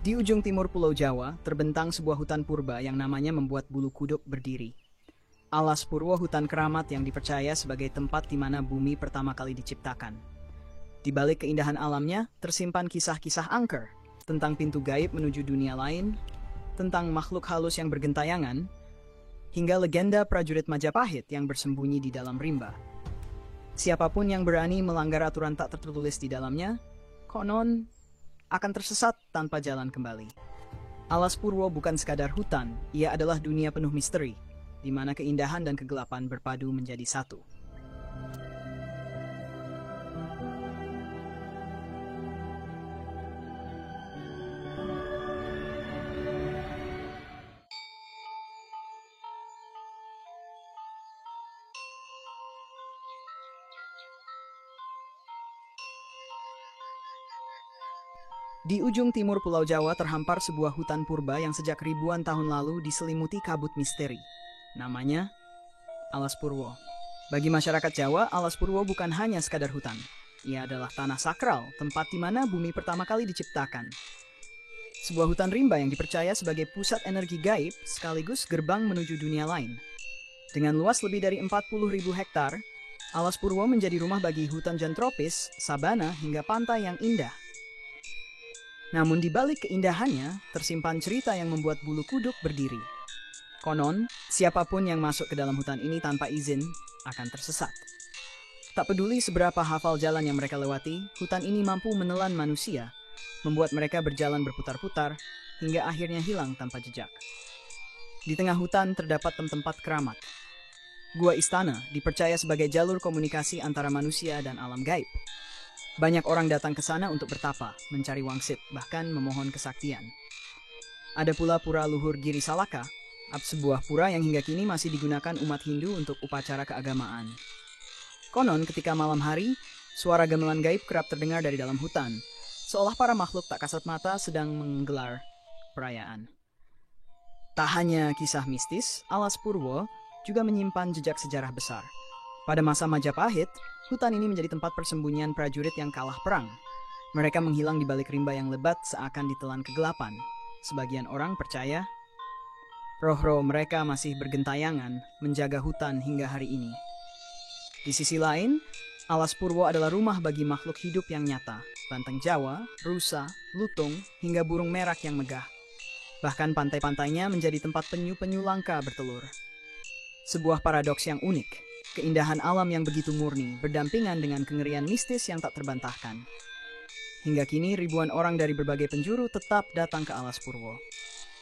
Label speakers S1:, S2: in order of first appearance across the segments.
S1: Di ujung timur Pulau Jawa, terbentang sebuah hutan purba yang namanya membuat bulu kuduk berdiri. Alas Purwo, hutan keramat yang dipercaya sebagai tempat di mana bumi pertama kali diciptakan. Di balik keindahan alamnya, tersimpan kisah-kisah angker tentang pintu gaib menuju dunia lain, tentang makhluk halus yang bergentayangan, hingga legenda prajurit Majapahit yang bersembunyi di dalam rimba. Siapapun yang berani melanggar aturan tak tertulis di dalamnya, konon akan tersesat tanpa jalan kembali. Alas Purwo bukan sekadar hutan, ia adalah dunia penuh misteri, di mana keindahan dan kegelapan berpadu menjadi satu. Di ujung timur Pulau Jawa terhampar sebuah hutan purba yang sejak ribuan tahun lalu diselimuti kabut misteri. Namanya Alas Purwo. Bagi masyarakat Jawa, Alas Purwo bukan hanya sekadar hutan. Ia adalah tanah sakral, tempat di mana bumi pertama kali diciptakan. Sebuah hutan rimba yang dipercaya sebagai pusat energi gaib sekaligus gerbang menuju dunia lain. Dengan luas lebih dari 40.000 hektar, Alas Purwo menjadi rumah bagi hutan hujan tropis, sabana, hingga pantai yang indah. Namun di balik keindahannya, tersimpan cerita yang membuat bulu kuduk berdiri. Konon, siapapun yang masuk ke dalam hutan ini tanpa izin akan tersesat. Tak peduli seberapa hafal jalan yang mereka lewati, hutan ini mampu menelan manusia, membuat mereka berjalan berputar-putar, hingga akhirnya hilang tanpa jejak. Di tengah hutan terdapat tempat keramat. Gua Istana dipercaya sebagai jalur komunikasi antara manusia dan alam gaib. Banyak orang datang ke sana untuk bertapa, mencari wangsit, bahkan memohon kesaktian. Ada pula pura luhur Giri Salaka, sebuah pura yang hingga kini masih digunakan umat Hindu untuk upacara keagamaan. Konon ketika malam hari, suara gamelan gaib kerap terdengar dari dalam hutan, seolah para makhluk tak kasat mata sedang menggelar perayaan. Tak hanya kisah mistis, Alas Purwo juga menyimpan jejak sejarah besar. Pada masa Majapahit, hutan ini menjadi tempat persembunyian prajurit yang kalah perang. Mereka menghilang di balik rimba yang lebat seakan ditelan kegelapan. Sebagian orang percaya roh-roh mereka masih bergentayangan menjaga hutan hingga hari ini. Di sisi lain, Alas Purwo adalah rumah bagi makhluk hidup yang nyata, banteng Jawa, rusa, lutung, hingga burung merak yang megah. Bahkan pantai-pantainya menjadi tempat penyu-penyu langka bertelur. Sebuah paradoks yang unik. Keindahan alam yang begitu murni berdampingan dengan kengerian mistis yang tak terbantahkan. Hingga kini ribuan orang dari berbagai penjuru tetap datang ke Alas Purwo.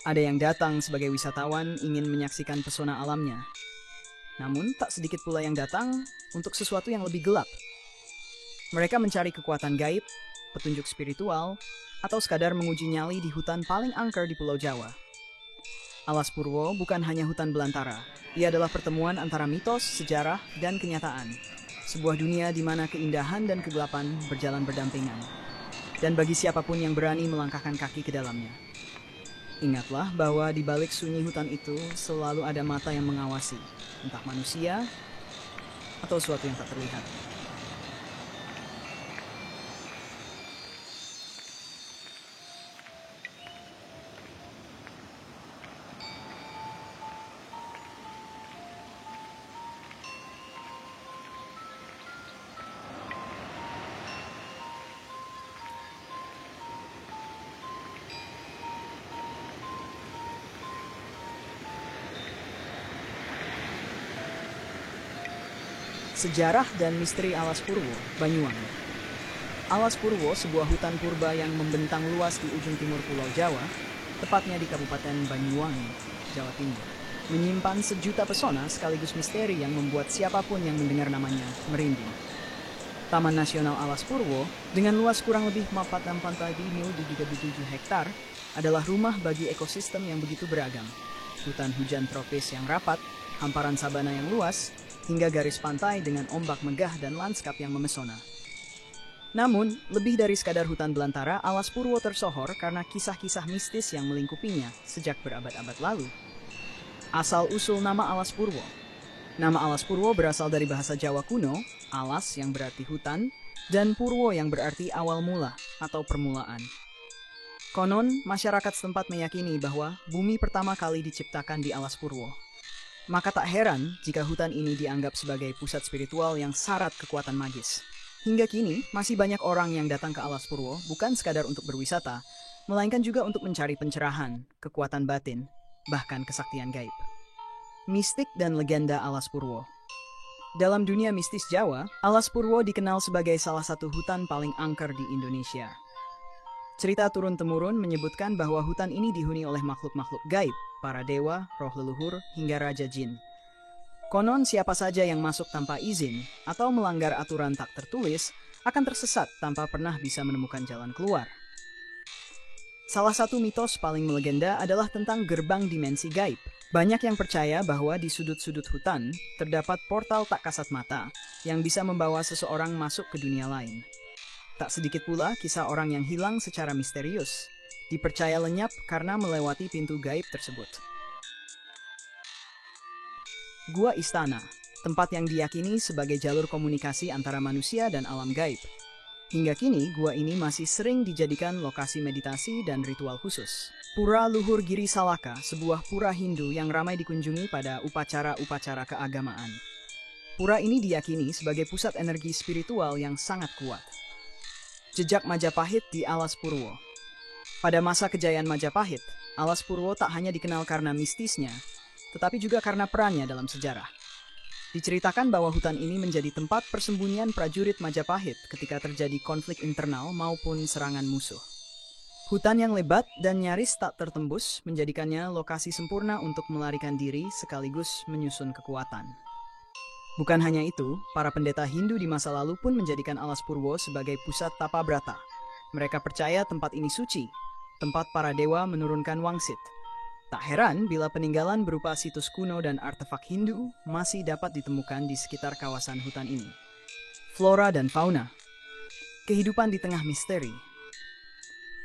S1: Ada yang datang sebagai wisatawan ingin menyaksikan pesona alamnya. Namun tak sedikit pula yang datang untuk sesuatu yang lebih gelap. Mereka mencari kekuatan gaib, petunjuk spiritual, atau sekadar menguji nyali di hutan paling angker di Pulau Jawa. Alas Purwo bukan hanya hutan belantara. Ia adalah pertemuan antara mitos, sejarah, dan kenyataan. Sebuah dunia di mana keindahan dan kegelapan berjalan berdampingan. Dan bagi siapapun yang berani melangkahkan kaki ke dalamnya. Ingatlah bahwa di balik sunyi hutan itu selalu ada mata yang mengawasi. Entah manusia atau sesuatu yang tak terlihat. Sejarah dan misteri Alas Purwo, Banyuwangi. Alas Purwo, sebuah hutan purba yang membentang luas di ujung timur Pulau Jawa, tepatnya di Kabupaten Banyuwangi, Jawa Timur, menyimpan sejuta pesona sekaligus misteri yang membuat siapapun yang mendengar namanya merinding. Taman Nasional Alas Purwo, dengan luas kurang lebih 4,37 hektar, adalah rumah bagi ekosistem yang begitu beragam. Hutan hujan tropis yang rapat, hamparan sabana yang luas, hingga garis pantai dengan ombak megah dan lanskap yang memesona. Namun, lebih dari sekadar hutan belantara, Alas Purwo tersohor karena kisah-kisah mistis yang melingkupinya sejak berabad-abad lalu. Asal-usul nama Alas Purwo. Nama Alas Purwo berasal dari bahasa Jawa kuno, alas yang berarti hutan, dan Purwo yang berarti awal mula atau permulaan. Konon, masyarakat setempat meyakini bahwa bumi pertama kali diciptakan di alas purwo. Maka tak heran jika hutan ini dianggap sebagai pusat spiritual yang syarat kekuatan magis. Hingga kini, masih banyak orang yang datang ke alas purwo bukan sekadar untuk berwisata, melainkan juga untuk mencari pencerahan, kekuatan batin, bahkan kesaktian gaib. Mistik dan legenda alas purwo. Dalam dunia mistis Jawa, alas purwo dikenal sebagai salah satu hutan paling angker di Indonesia. Cerita turun-temurun menyebutkan bahwa hutan ini dihuni oleh makhluk-makhluk gaib, para dewa, roh leluhur, hingga raja jin. Konon siapa saja yang masuk tanpa izin atau melanggar aturan tak tertulis akan tersesat tanpa pernah bisa menemukan jalan keluar. Salah satu mitos paling melegenda adalah tentang gerbang dimensi gaib. Banyak yang percaya bahwa di sudut-sudut hutan terdapat portal tak kasat mata yang bisa membawa seseorang masuk ke dunia lain. Tak sedikit pula kisah orang yang hilang secara misterius, dipercaya lenyap karena melewati pintu gaib tersebut. Gua Istana, tempat yang diyakini sebagai jalur komunikasi antara manusia dan alam gaib. Hingga kini, gua ini masih sering dijadikan lokasi meditasi dan ritual khusus. Pura Luhur Giri Salaka, sebuah pura Hindu yang ramai dikunjungi pada upacara-upacara keagamaan. Pura ini diyakini sebagai pusat energi spiritual yang sangat kuat. Jejak Majapahit di Alas Purwo. Pada masa kejayaan Majapahit, Alas Purwo tak hanya dikenal karena mistisnya, tetapi juga karena perannya dalam sejarah. Diceritakan bahwa hutan ini menjadi tempat persembunyian prajurit Majapahit ketika terjadi konflik internal maupun serangan musuh. Hutan yang lebat dan nyaris tak tertembus menjadikannya lokasi sempurna untuk melarikan diri sekaligus menyusun kekuatan. Bukan hanya itu, para pendeta Hindu di masa lalu pun menjadikan Alas Purwo sebagai pusat tapa brata. Mereka percaya tempat ini suci, tempat para dewa menurunkan wangsit. Tak heran bila peninggalan berupa situs kuno dan artefak Hindu masih dapat ditemukan di sekitar kawasan hutan ini. Flora dan fauna. Kehidupan di tengah misteri.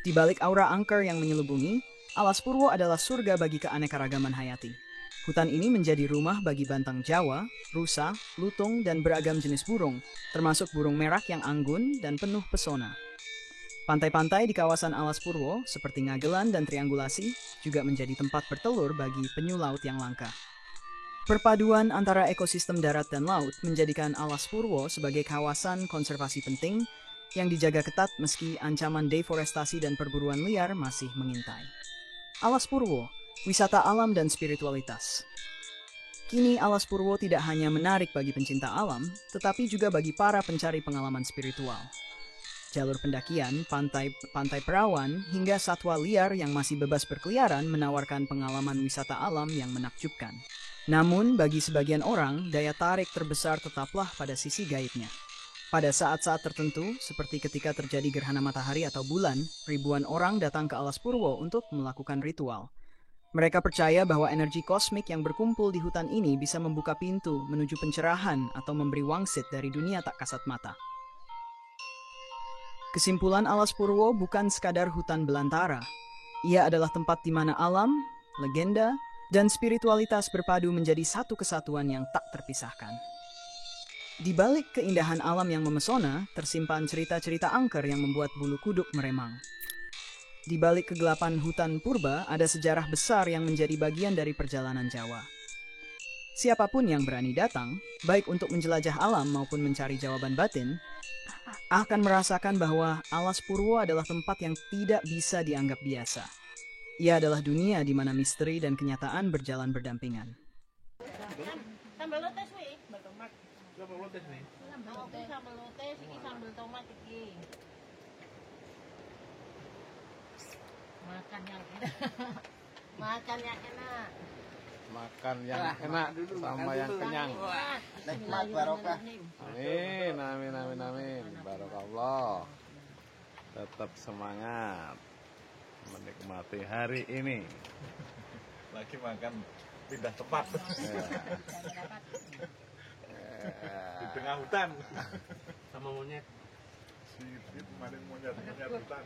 S1: Di balik aura angker yang menyelubungi, Alas Purwo adalah surga bagi keanekaragaman hayati. Hutan ini menjadi rumah bagi bantang Jawa, rusa, lutung, dan beragam jenis burung, termasuk burung merak yang anggun dan penuh pesona. Pantai-pantai di kawasan Alas Purwo, seperti Ngagelan dan Triangulasi, juga menjadi tempat bertelur bagi penyu laut yang langka. Perpaduan antara ekosistem darat dan laut menjadikan Alas Purwo sebagai kawasan konservasi penting yang dijaga ketat meski ancaman deforestasi dan perburuan liar masih mengintai. Alas Purwo, wisata alam dan spiritualitas. Kini Alas Purwo tidak hanya menarik bagi pencinta alam, tetapi juga bagi para pencari pengalaman spiritual. Jalur pendakian, pantai perawan, hingga satwa liar yang masih bebas berkeliaran menawarkan pengalaman wisata alam yang menakjubkan. Namun, bagi sebagian orang, daya tarik terbesar tetaplah pada sisi gaibnya. Pada saat-saat tertentu, seperti ketika terjadi gerhana matahari atau bulan, ribuan orang datang ke Alas Purwo untuk melakukan ritual. Mereka percaya bahwa energi kosmik yang berkumpul di hutan ini bisa membuka pintu menuju pencerahan atau memberi wangsit dari dunia tak kasat mata. Kesimpulan Alas Purwo bukan sekadar hutan belantara. Ia adalah tempat di mana alam, legenda, dan spiritualitas berpadu menjadi satu kesatuan yang tak terpisahkan. Di balik keindahan alam yang memesona, tersimpan cerita-cerita angker yang membuat bulu kuduk meremang. Di balik kegelapan hutan purba, ada sejarah besar yang menjadi bagian dari perjalanan Jawa. Siapapun yang berani datang, baik untuk menjelajah alam maupun mencari jawaban batin, akan merasakan bahwa Alas Purwo adalah tempat yang tidak bisa dianggap biasa. Ia adalah dunia di mana misteri dan kenyataan berjalan berdampingan.
S2: Sambal lotes wi, sambal tomat. Sambal lotes nih. Sambal lotes, ini sambal tomat iki. Makan yang enak. Makan yang enak.
S3: Makan yang enak sama yang kenyang.
S2: Nikmat barokah.
S3: Amin, amin, amin, amin. Barokallah. Tetap semangat menikmati hari ini.
S4: Lagi makan pindah tempat. Di tengah hutan.
S5: Sama monyet.
S4: Si kemarin monyet hutan.